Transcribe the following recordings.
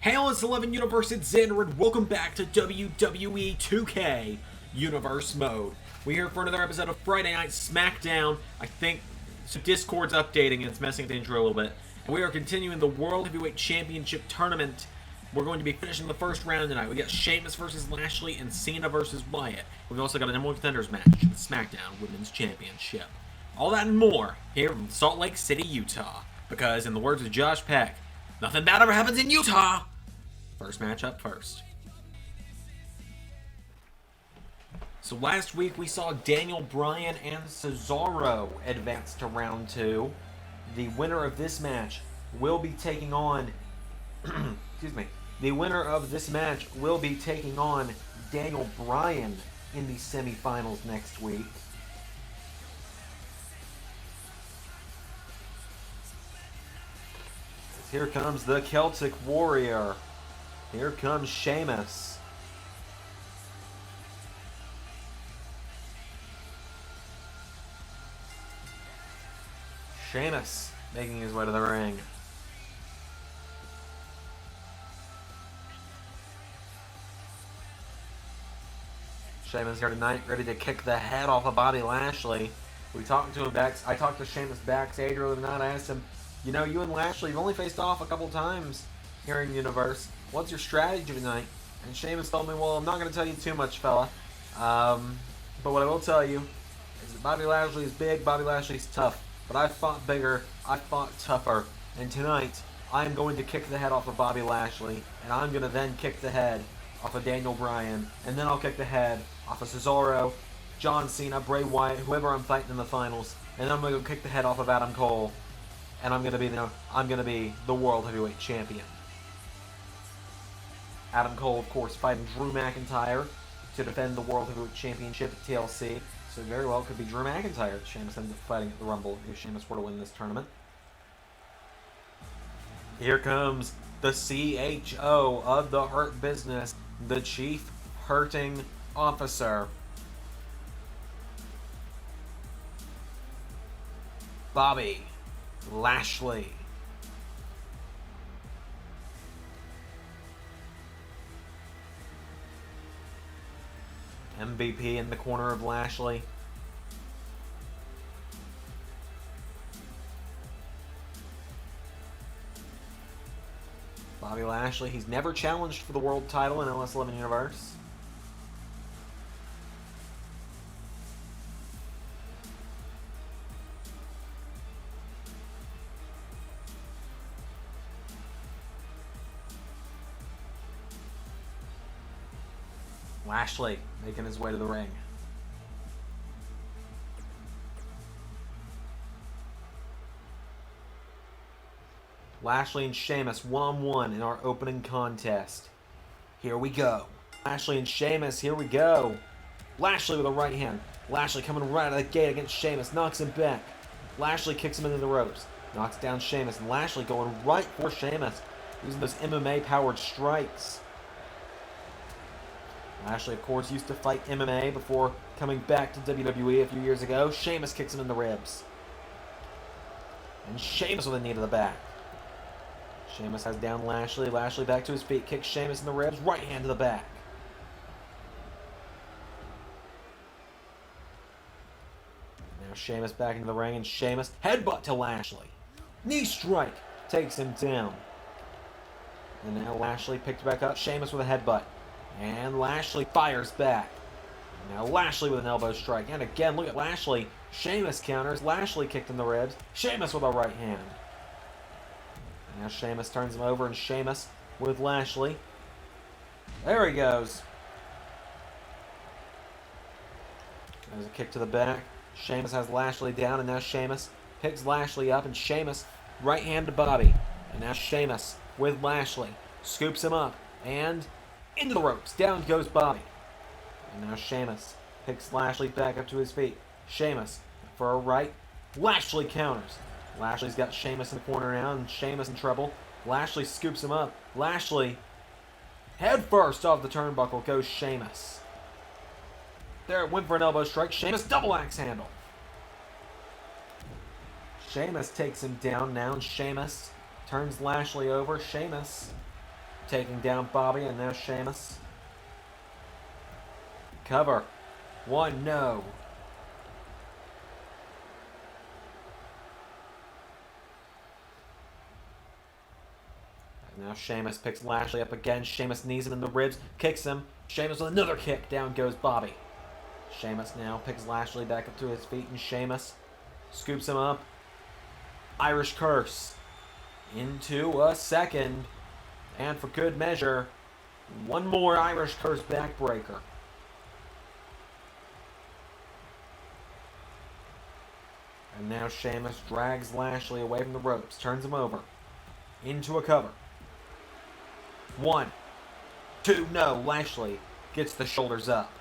Hail, it's 11 Universe, it's Xander, and welcome back to WWE 2K Universe Mode. We're here for another episode of Friday Night Smackdown. I think Discord's updating and it's messing with the intro a little bit. And we are continuing the World Heavyweight Championship Tournament. We're going to be finishing the first round tonight. We got Sheamus versus Lashley and Cena versus Wyatt. We've also got a number one contenders match, the Smackdown Women's Championship. All that and more here from Salt Lake City, Utah. Because, in the words of Josh Peck, nothing bad ever happens in Utah! First match up first. So last week we saw Daniel Bryan and Cesaro advance to round 2. The winner of this match will be taking on... excuse me. The winner of this match will be taking on Daniel Bryan in the semifinals next week. Here comes the Celtic Warrior. Here comes Sheamus. Sheamus making his way to the ring. Sheamus here tonight, ready to kick the head off of Bobby Lashley. We talked to him I talked to Sheamus backstage earlier tonight. I asked him, you know, you and Lashley have only faced off a couple times here in Universe. What's your strategy tonight? And Sheamus told me, well, I'm not going to tell you too much, fella. But what I will tell you is that Bobby Lashley is big, Bobby Lashley's tough. But I fought bigger, I fought tougher. And tonight, I'm going to kick the head off of Bobby Lashley. And I'm going to then kick the head off of Daniel Bryan. And then I'll kick the head off of Cesaro, John Cena, Bray Wyatt, whoever I'm fighting in the finals. And then I'm going to go kick the head off of Adam Cole. And I'm going to be the World Heavyweight Champion. Adam Cole, of course, fighting Drew McIntyre to defend the World Heavyweight Championship at TLC. So very well could be Drew McIntyre that Sheamus ends up fighting at the Rumble if Sheamus were to win this tournament. Here comes the CHO of the Hurt Business, the Chief Hurting Officer. Bobby Lashley. MVP in the corner of Lashley. Bobby Lashley, he's never challenged for the world title in LS11 Universe. Lashley making his way to the ring. Lashley and Sheamus one-on-one in our opening contest. Here we go. Lashley and Sheamus, here we go. Lashley with a right hand. Lashley coming right out of the gate against Sheamus, knocks him back. Lashley kicks him into the ropes, knocks down Sheamus, and Lashley going right for Sheamus, using those MMA-powered strikes. Lashley, of course, used to fight MMA before coming back to WWE a few years ago. Sheamus kicks him in the ribs. And Sheamus with a knee to the back. Sheamus has down Lashley. Lashley back to his feet. Kicks Sheamus in the ribs. Right hand to the back. Now Sheamus back into the ring. And Sheamus headbutt to Lashley. Knee strike. Takes him down. And now Lashley picked back up. Sheamus with a headbutt. And Lashley fires back. Now Lashley with an elbow strike. And again, look at Lashley. Sheamus counters. Lashley kicked in the ribs. Sheamus with a right hand. Now Sheamus turns him over, and Sheamus with Lashley. There he goes. There's a kick to the back. Sheamus has Lashley down, and now Sheamus picks Lashley up, and Sheamus right hand to Bobby. And now Sheamus with Lashley. Scoops him up, and into the ropes. Down goes Bobby. And now Sheamus picks Lashley back up to his feet. Sheamus for a right. Lashley counters. Lashley's got Sheamus in the corner now, and Sheamus in trouble. Lashley scoops him up. Lashley head first off the turnbuckle goes Sheamus. There it went for an elbow strike. Sheamus double axe handle. Sheamus takes him down now, and Sheamus turns Lashley over. Sheamus taking down Bobby, and now Sheamus. Cover. 1, no. And now Sheamus picks Lashley up again. Sheamus knees him in the ribs, kicks him. Sheamus with another kick. Down goes Bobby. Sheamus now picks Lashley back up to his feet, and Sheamus scoops him up. Irish Curse into a second. And for good measure, one more Irish Curse backbreaker. And now Sheamus drags Lashley away from the ropes, turns him over. Into a cover. 1, 2, no. Lashley gets the shoulders up.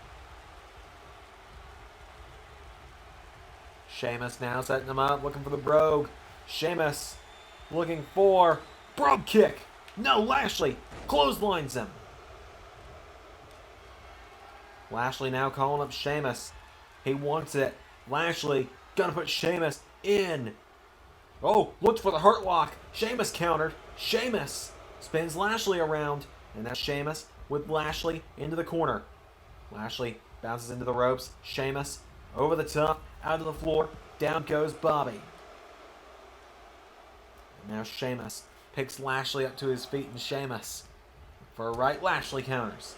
Sheamus now setting him up, looking for the brogue. Sheamus looking for brogue kick. No, Lashley clotheslines him. Lashley now calling up Sheamus. He wants it. Lashley gonna put Sheamus in. Oh, looked for the hurt lock. Sheamus countered. Sheamus spins Lashley around. And now Sheamus with Lashley into the corner. Lashley bounces into the ropes. Sheamus over the top, out to the floor. Down goes Bobby. And now Sheamus picks Lashley up to his feet, and Sheamus for a right. Lashley counters.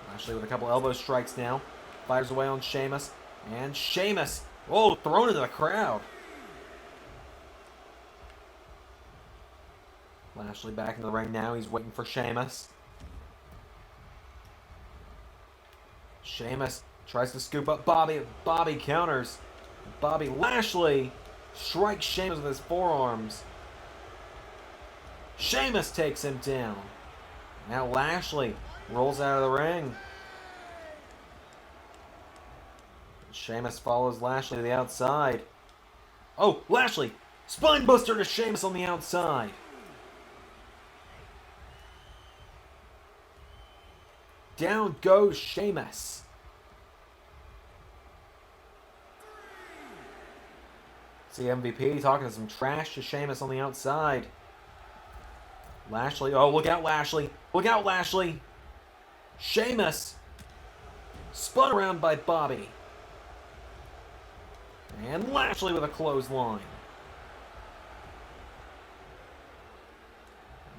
Lashley with a couple elbow strikes now. Fires away on Sheamus. And Sheamus, oh, thrown into the crowd. Lashley back into the ring now. He's waiting for Sheamus. Sheamus tries to scoop up Bobby. Bobby counters. Bobby Lashley strikes Sheamus with his forearms. Sheamus takes him down. Now Lashley rolls out of the ring. Sheamus follows Lashley to the outside. Oh, Lashley! Spinebuster to Sheamus on the outside. Down goes Sheamus. See MVP talking some trash to Sheamus on the outside. Lashley, oh, look out, Lashley. Look out, Lashley. Sheamus spun around by Bobby. And Lashley with a clothesline.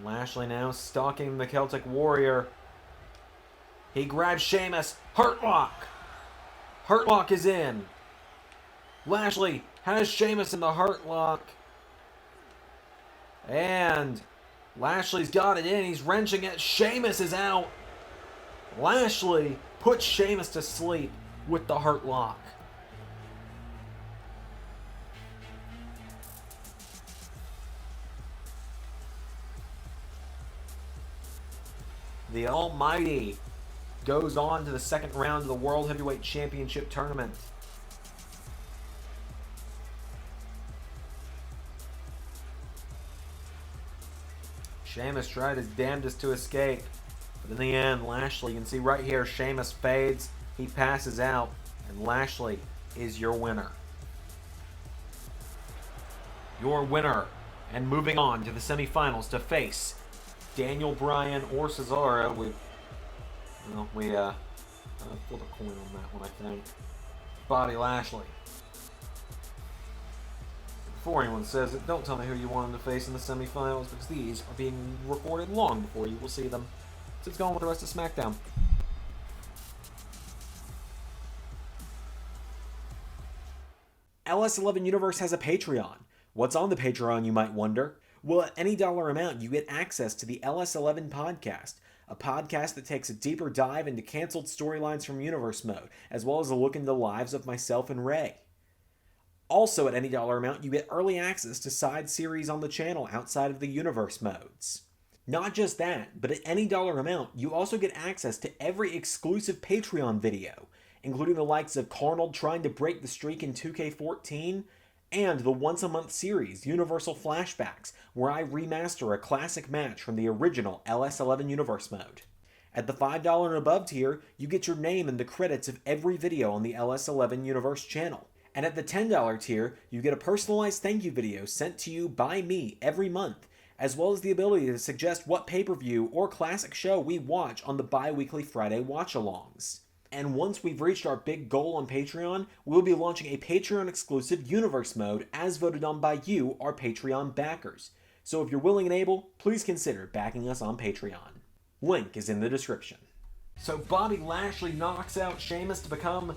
Lashley now stalking the Celtic Warrior. He grabs Sheamus. Hurt Lock. Hurt Lock is in. Lashley has Sheamus in the Hurt Lock. And Lashley's got it in. He's wrenching it. Sheamus is out. Lashley puts Sheamus to sleep with the Hurt Lock. The Almighty goes on to the second round of the World Heavyweight Championship Tournament. Sheamus tried his damnedest to escape, but in the end, Lashley, you can see right here, Sheamus fades, he passes out, and Lashley is your winner. Your winner, and moving on to the semifinals to face Daniel Bryan or Cesaro. We pulled a coin on that one, I think. Bobby Lashley. Before anyone says it, don't tell me who you want him to face in the semifinals, because these are being recorded long before you will see them. So let's go on with the rest of SmackDown. LS11 Universe has a Patreon. What's on the Patreon, you might wonder? Well, at any dollar amount, you get access to the LS11 podcast, a podcast that takes a deeper dive into canceled storylines from Universe Mode, as well as a look into the lives of myself and Ray. Also, at any dollar amount, you get early access to side series on the channel outside of the Universe modes. Not just that, but at any dollar amount, you also get access to every exclusive Patreon video, including the likes of Carnold trying to break the streak in 2K14, and the once-a-month series, Universal Flashbacks, where I remaster a classic match from the original LS11 Universe mode. At the $5 and above tier, you get your name in the credits of every video on the LS11 Universe channel. And at the $10 tier, you get a personalized thank you video sent to you by me every month, as well as the ability to suggest what pay-per-view or classic show we watch on the bi-weekly Friday watch-alongs. And once we've reached our big goal on Patreon, we'll be launching a Patreon-exclusive Universe mode as voted on by you, our Patreon backers. So if you're willing and able, please consider backing us on Patreon. Link is in the description. So Bobby Lashley knocks out Sheamus to become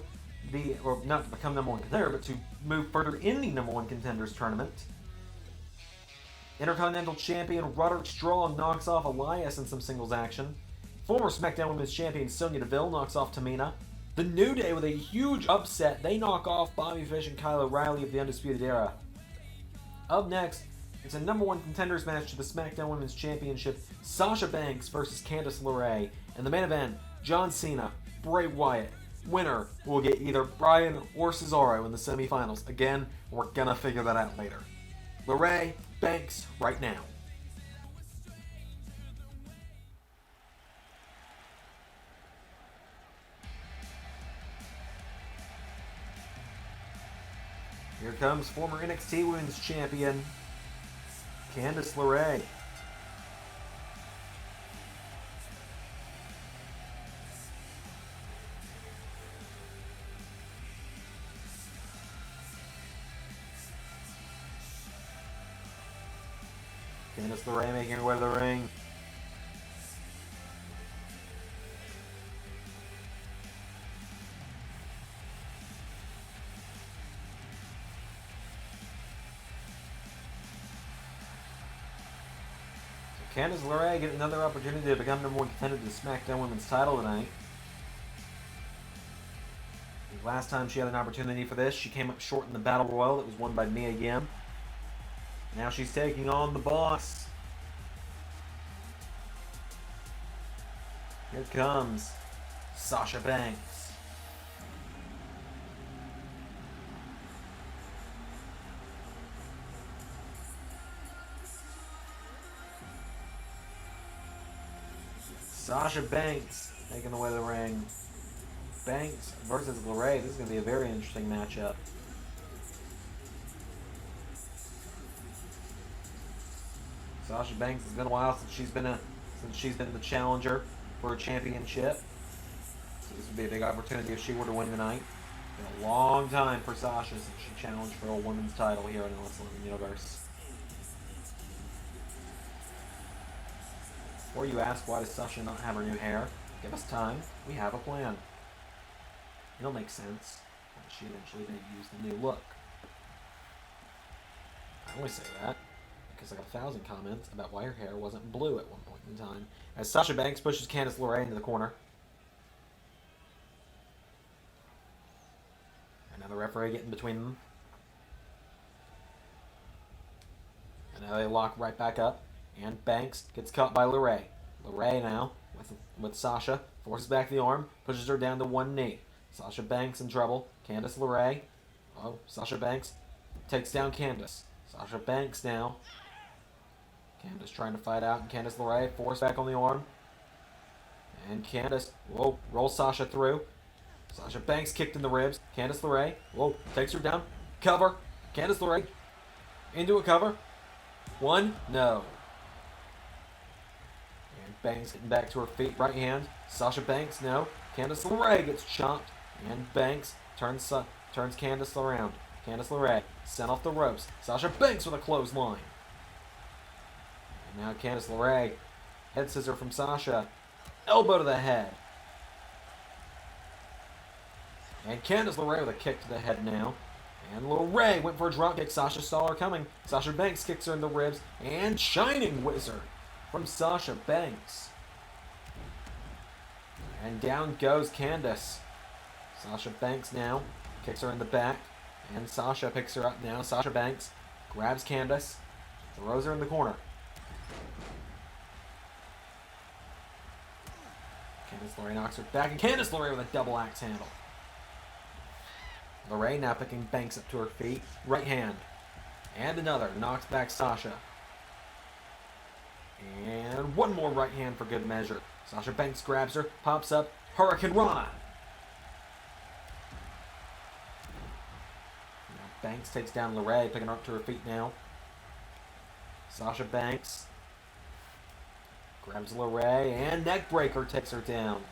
not to become number one contender, but to move further in the number one contenders tournament. Intercontinental Champion Roderick Strong knocks off Elias in some singles action. Former SmackDown Women's Champion Sonya Deville knocks off Tamina. The New Day with a huge upset. They knock off Bobby Fish and Kyle O'Reilly of the Undisputed Era. Up next, it's a number one contenders match to the SmackDown Women's Championship. Sasha Banks versus Candice LeRae. And the main event, John Cena, Bray Wyatt. Winner will get either Bryan or Cesaro in the semifinals. Again, we're gonna figure that out later. LeRae, Banks, right now. Here comes former NXT Women's Champion, Candice LeRae. Candice LeRae making her way to the ring. So Candice LeRae getting another opportunity to become number one contender to the SmackDown Women's title tonight. The last time she had an opportunity for this, she came up short in the Battle Royal that was won by Mia Yim. Now she's taking on the Boss. Here comes Sasha Banks. Sasha Banks making the way to the ring. Banks versus LeRae. This is going to be a very interesting matchup. Sasha Banks, it's been a while since she's been the challenger for a championship. So this would be a big opportunity if she were to win tonight. It's been a long time for Sasha since she challenged for a women's title here in the Wrestling Universe. Before you ask why does Sasha not have her new hair, give us time. We have a plan. It'll make sense when she eventually debuts the new look. I always say that because I got 1,000 comments about why her hair wasn't blue at one point in time. As Sasha Banks pushes Candice LeRae into the corner. Another referee getting between them. And now they lock right back up. And Banks gets caught by LeRae. LeRae now, with Sasha, forces back the arm, pushes her down to one knee. Sasha Banks in trouble. Candice LeRae. Oh, Sasha Banks takes down Candice. Sasha Banks now. Candice trying to fight out, and Candice LeRae forced back on the arm. And Candice, whoa, rolls Sasha through. Sasha Banks kicked in the ribs. Candice LeRae, whoa, takes her down. Cover. Candice LeRae into a cover. One, no. And Banks getting back to her feet, right hand. Sasha Banks, no. Candice LeRae gets chopped, and Banks turns Candice around. Candice LeRae sent off the ropes. Sasha Banks with a clothesline. And now Candice LeRae, head scissor from Sasha, elbow to the head. And Candice LeRae with a kick to the head now. And LeRae went for a dropkick. Sasha saw her coming. Sasha Banks kicks her in the ribs. And Shining Wizard from Sasha Banks. And down goes Candice. Sasha Banks now kicks her in the back. And Sasha picks her up now. Sasha Banks grabs Candice, throws her in the corner. Candice LeRae knocks her back. And Candice LeRae with a double axe handle. LeRae now picking Banks up to her feet. Right hand. And another. Knocks back Sasha. And one more right hand for good measure. Sasha Banks grabs her. Pops up. Hurricane Rana. Now Banks takes down LeRae. Picking her up to her feet now. Sasha Banks Grabs LeRae and neckbreaker takes her down.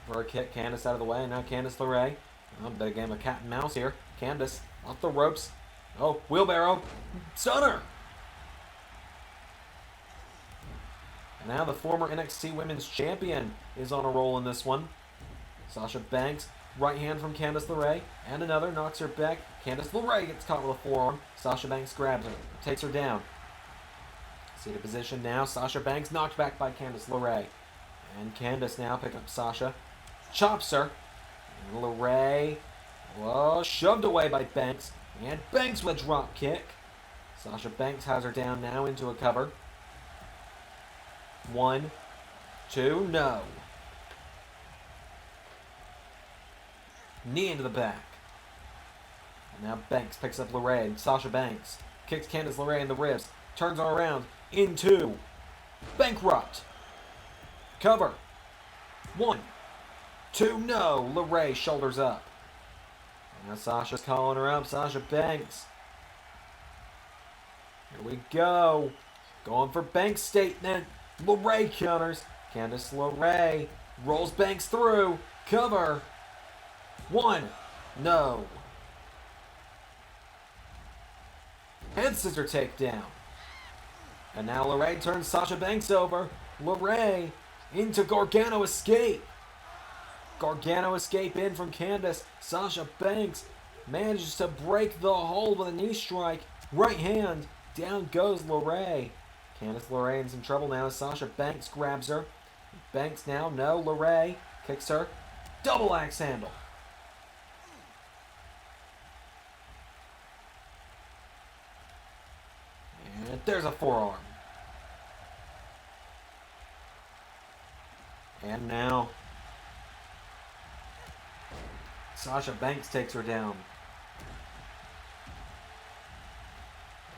For a kick, Candice out of the way, and now Candice LeRae. Oh, bit of game of cat and mouse here. Candice off the ropes. Oh, wheelbarrow. Stunner! And now the former NXT Women's Champion is on a roll in this one. Sasha Banks, right hand from Candice LeRae, and another, knocks her back. Candice LeRae gets caught with a forearm. Sasha Banks grabs her, takes her down. Seated position now. Sasha Banks knocked back by Candice LeRae. And Candice now pick up Sasha. Chops her. And LeRae, whoa, shoved away by Banks. And Banks with a drop kick. Sasha Banks has her down now into a cover. 1, 2, no. Knee into the back. And now Banks picks up LeRae. Sasha Banks kicks Candice LeRae in the ribs. Turns her around into bankrupt. Cover. 1, 2, no. LeRae shoulders up. Now Sasha's calling her up. Sasha Banks. Here we go. Going for Banks' statement. LeRae counters. Candice LeRae rolls Banks through. Cover. 1, no. Head scissor takedown. And now LeRae turns Sasha Banks over. LeRae into Gargano escape. Gargano escape in from Candice. Sasha Banks manages to break the hold with a knee strike. Right hand. Down goes LeRae. Candice LeRae in some trouble now as Sasha Banks grabs her. Banks now, no. LeRae kicks her. Double axe handle. And there's a forearm. And now Sasha Banks takes her down.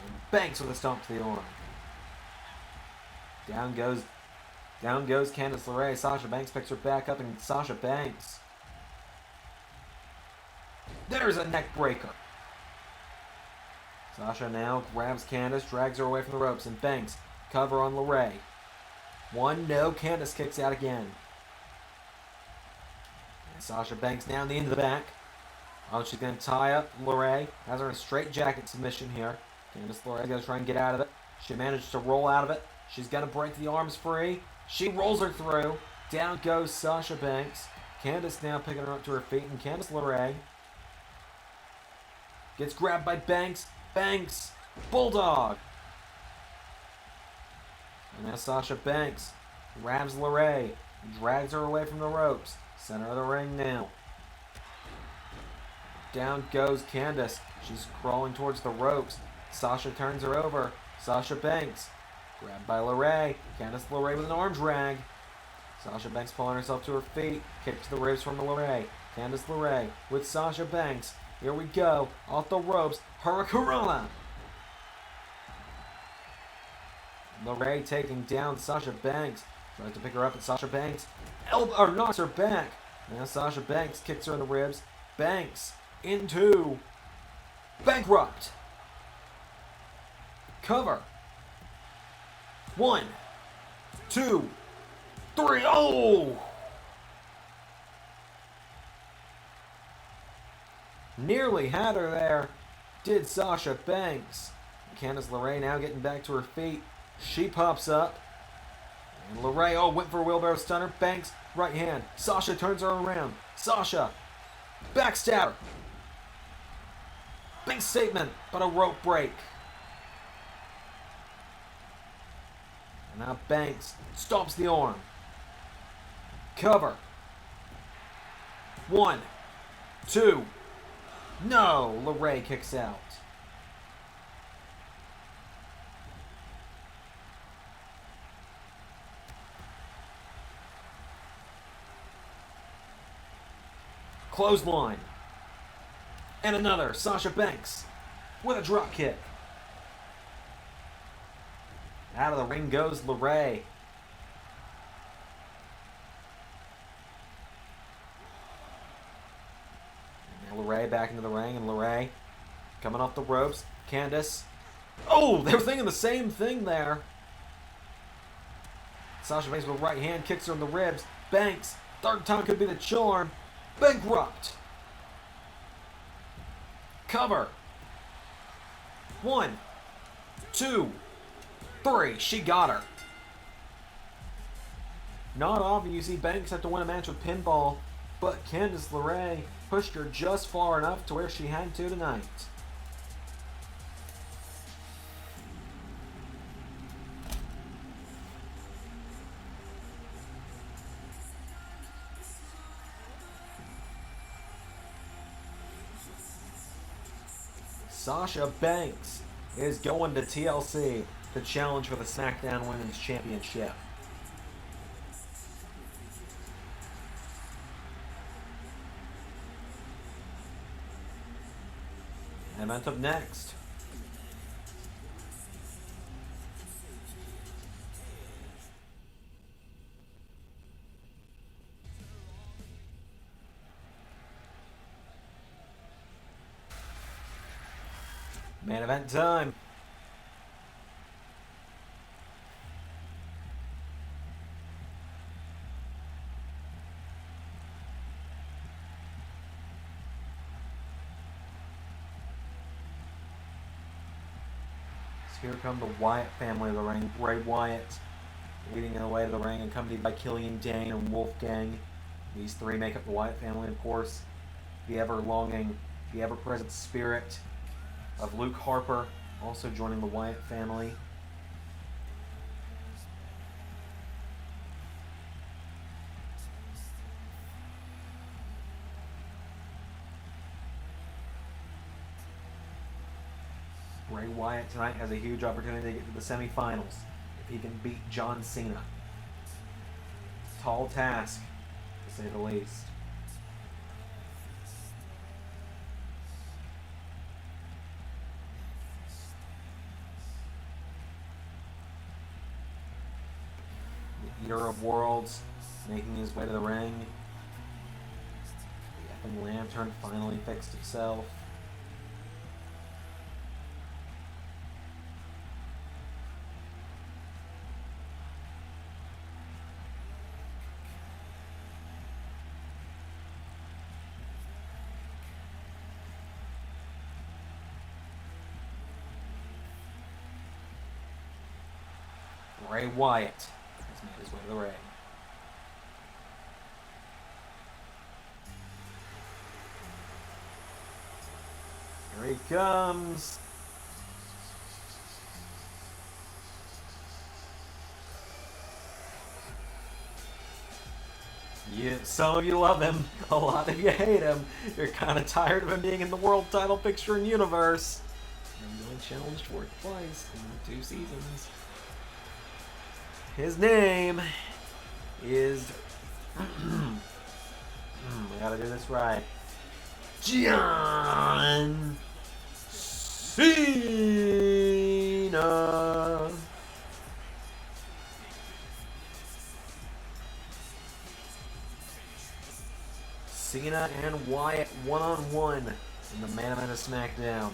And Banks with a stomp to the arm. Down goes Candice LeRae. Sasha Banks picks her back up, and Sasha Banks. There's a neck breaker. Sasha now grabs Candice, drags her away from the ropes, and Banks cover on LeRae. 1, no. Candice kicks out again. And Sasha Banks down the end of the back. Oh, she's going to tie up LeRae. Has her in a straight jacket submission here. Candice LeRae's going to try and get out of it. She managed to roll out of it. She's going to break the arms free. She rolls her through. Down goes Sasha Banks. Candice now picking her up to her feet. And Candice LeRae gets grabbed by Banks. Banks. Bulldog. And now Sasha Banks grabs LeRae. Drags her away from the ropes. Center of the ring now. Down goes Candice. She's crawling towards the ropes. Sasha turns her over. Sasha Banks. Grabbed by LeRae. Candice LeRae with an arm drag. Sasha Banks pulling herself to her feet. Kick to the ribs from LeRae. Candice LeRae with Sasha Banks. Here we go. Off the ropes. Hurricanrana. LeRae taking down Sasha Banks. Tries to pick her up, and Sasha Banks knocks her back. Now Sasha Banks kicks her in the ribs. Banks into bankrupt. Cover. 1, 2, 3. Oh! Nearly had her there. Did Sasha Banks. Candice LeRae now getting back to her feet. She pops up. And LeRae, went for a wheelbarrow stunner. Banks, right hand. Sasha turns her around. Sasha, backstabber. Big statement, but a rope break. And now Banks stomps the arm. Cover. 1, 2. No, LeRae kicks out. Clothesline. And another. Sasha Banks with a drop kick. Out of the ring goes LeRae. Now LeRae back into the ring, and LeRae coming off the ropes. Candice Oh, they were thinking the same thing there. Sasha Banks with a right hand, kicks her in the ribs. Banks, third time could be the charm. Bankrupt. Cover. 1, 2, 3. She got her. Not often you see Banks have to win a match with pinfall, but Candice LeRae pushed her just far enough to where she had to tonight. Sasha Banks is going to TLC to challenge for the Smackdown Women's Championship. Event up next. Main event time. So here come the Wyatt family of the ring. Bray Wyatt leading the way to the ring, accompanied by Killian Dane and Wolfgang. These three make up the Wyatt family, of course. The ever-longing, the ever-present spirit of Luke Harper, also joining the Wyatt family. Bray Wyatt tonight has a huge opportunity to get to the semifinals if he can beat John Cena. Tall task, to say the least. Eater of Worlds making his way to the ring. The effing lantern finally fixed itself. Bray Wyatt has made his way to the ring. Here he comes. Some of you love him, a lot of you hate him. You're kind of tired of him being in the world title picture and universe. He only challenged for it twice in 2 seasons. His name is... I gotta do this right. John Cena. Cena and Wyatt one-on-one in the main event of Smackdown.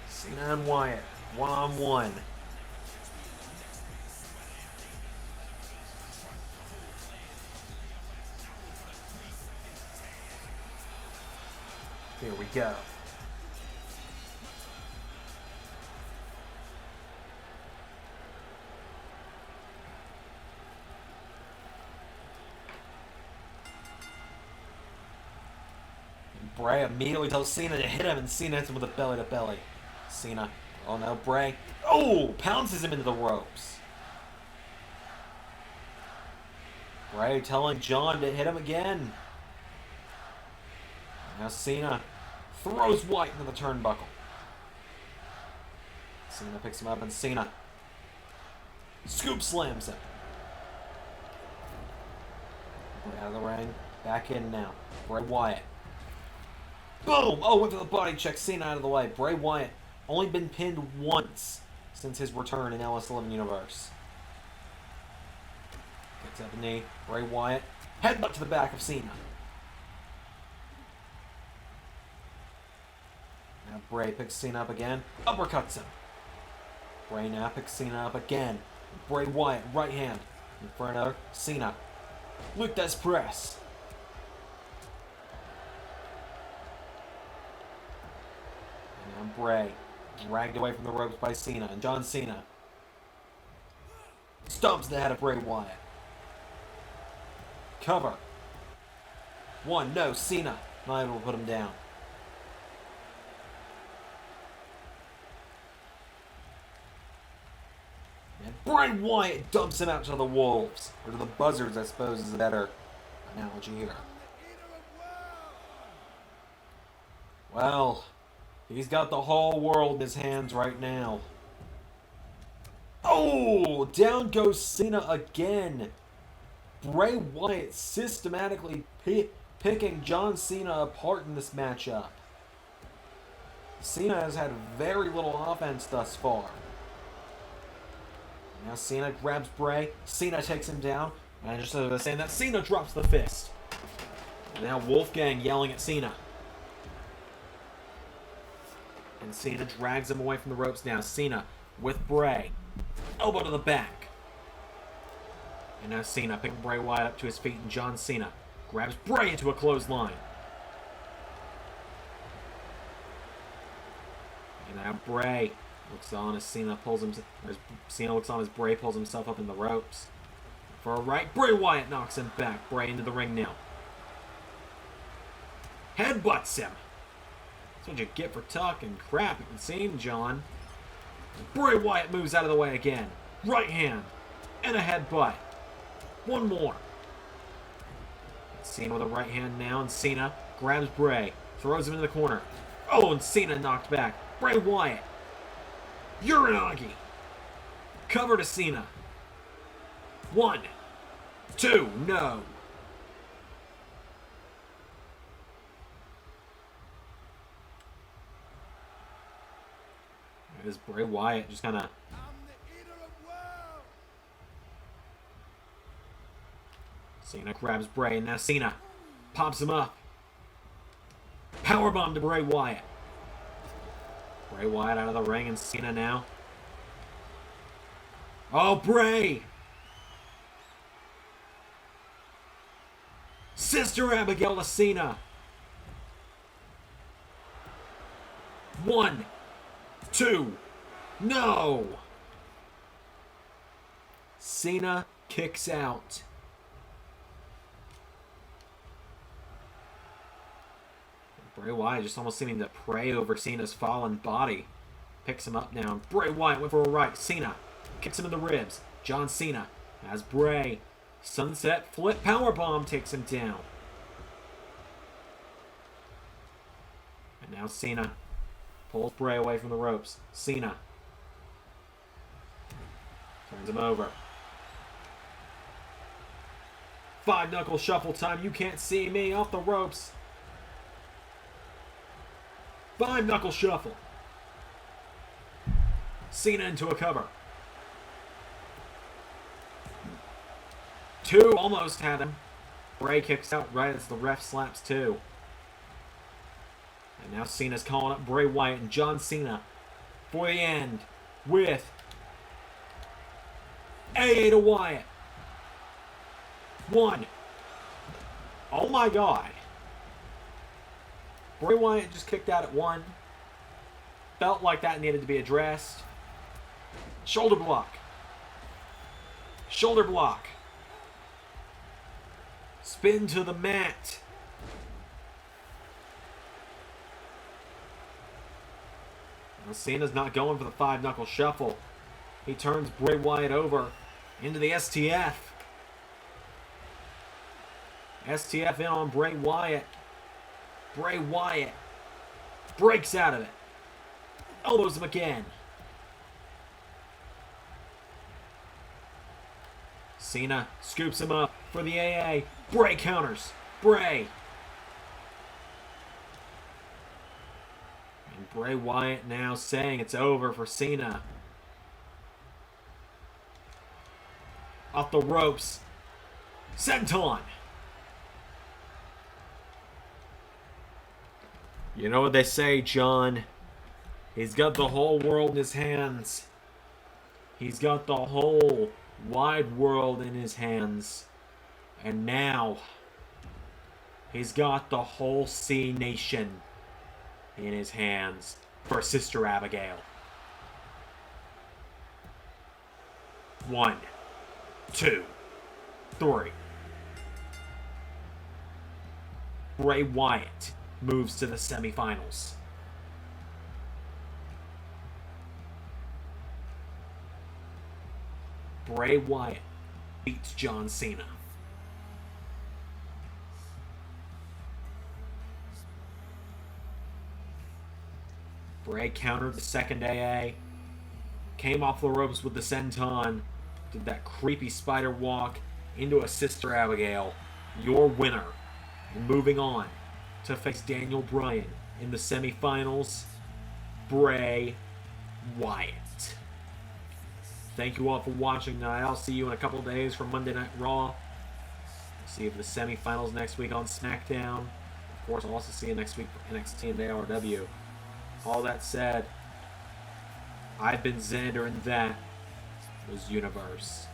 Cena and Wyatt, one-on-one. Here we go. Bray immediately tells Cena to hit him, and Cena hits him with a belly-to-belly. Cena, oh no, Bray. Oh, pounces him into the ropes. Bray telling John to hit him again. Now Cena throws Wyatt into the turnbuckle. Cena picks him up, and Cena scoop slams him. Out of the ring, back in now. Bray Wyatt. Boom! Oh, went for the body check. Cena out of the way. Bray Wyatt only been pinned once since his return in LS11 Universe. Gets up a knee. Bray Wyatt. Headbutt to the back of Cena. Now Bray picks Cena up again. Uppercuts him. Bray now picks Cena up again. Bray Wyatt, right hand. And for another, Cena. Luke Des press. And now Bray, dragged away from the ropes by Cena. And John Cena stomps the head of Bray Wyatt. Cover. One, no, Cena. Not able to put him down. And Bray Wyatt dumps him out to the wolves. Or to the buzzards, I suppose, is a better analogy here. Well, he's got the whole world in his hands right now. Oh, down goes Cena again. Bray Wyatt systematically picking John Cena apart in this matchup. Cena has had very little offense thus far. Now Cena grabs Bray. Cena takes him down. And just as I was saying that, Cena drops the fist. And now Wolfgang yelling at Cena. And Cena drags him away from the ropes now. Cena with Bray. Elbow to the back. And now Cena picking Bray Wyatt up to his feet, and John Cena grabs Bray into a clothesline. And now Bray looks on as Cena pulls him. Cena looks on as Bray pulls himself up in the ropes. For a right, Bray Wyatt knocks him back. Bray into the ring now. Headbutts him. That's what you get for talking crap, it would seem, John. Bray Wyatt moves out of the way again. Right hand. And a headbutt. One more. Cena with a right hand now, and Cena grabs Bray. Throws him into the corner. Oh, and Cena knocked back. Bray Wyatt. Uranagi. Cover to Cena. 1, 2, no. There's Bray Wyatt just kind of... Cena grabs Bray, and now Cena pops him up. Powerbomb to Bray Wyatt. Bray Wyatt out of the ring, and Cena now. Oh, Bray! Sister Abigail to Cena. 1, 2, no! Cena kicks out. Bray Wyatt just almost seeming to pray over Cena's fallen body. Picks him up now. Bray Wyatt went for a right. Cena kicks him in the ribs. John Cena has Bray. Sunset flip powerbomb takes him down. And now Cena pulls Bray away from the ropes. Cena turns him over. 5-knuckle shuffle time. You can't see me off the ropes. 5-knuckle shuffle. Cena into a cover. 2 almost had him. Bray kicks out right as the ref slaps 2. And now Cena's calling up Bray Wyatt and John Cena for the end with AA to Wyatt. 1. Oh my God. Bray Wyatt just kicked out at 1. Felt like that needed to be addressed. Shoulder block. Shoulder block. Spin to the mat. Now Cena's not going for the 5-knuckle shuffle. He turns Bray Wyatt over into the STF. STF in on Bray Wyatt. Bray Wyatt breaks out of it. Elbows him again. Cena scoops him up for the AA. Bray counters. Bray. Bray Wyatt now saying it's over for Cena. Off the ropes. Senton. You know what they say, John? He's got the whole world in his hands. He's got the whole wide world in his hands. And now, he's got the whole C Nation in his hands for Sister Abigail. 1, 2, 3. Bray Wyatt moves to the semifinals. Bray Wyatt beats John Cena. Bray countered the second AA, came off the ropes with the senton, did that creepy spider walk into a Sister Abigail. Your winner. And moving on to face Daniel Bryan in the semifinals, Bray Wyatt. Thank you all for watching tonight. I'll see you in a couple days for Monday Night Raw. See you for the semifinals next week on Smackdown. Of course, I'll also see you next week for NXT and ARW. All that said, I've been Xander, and that was Universe.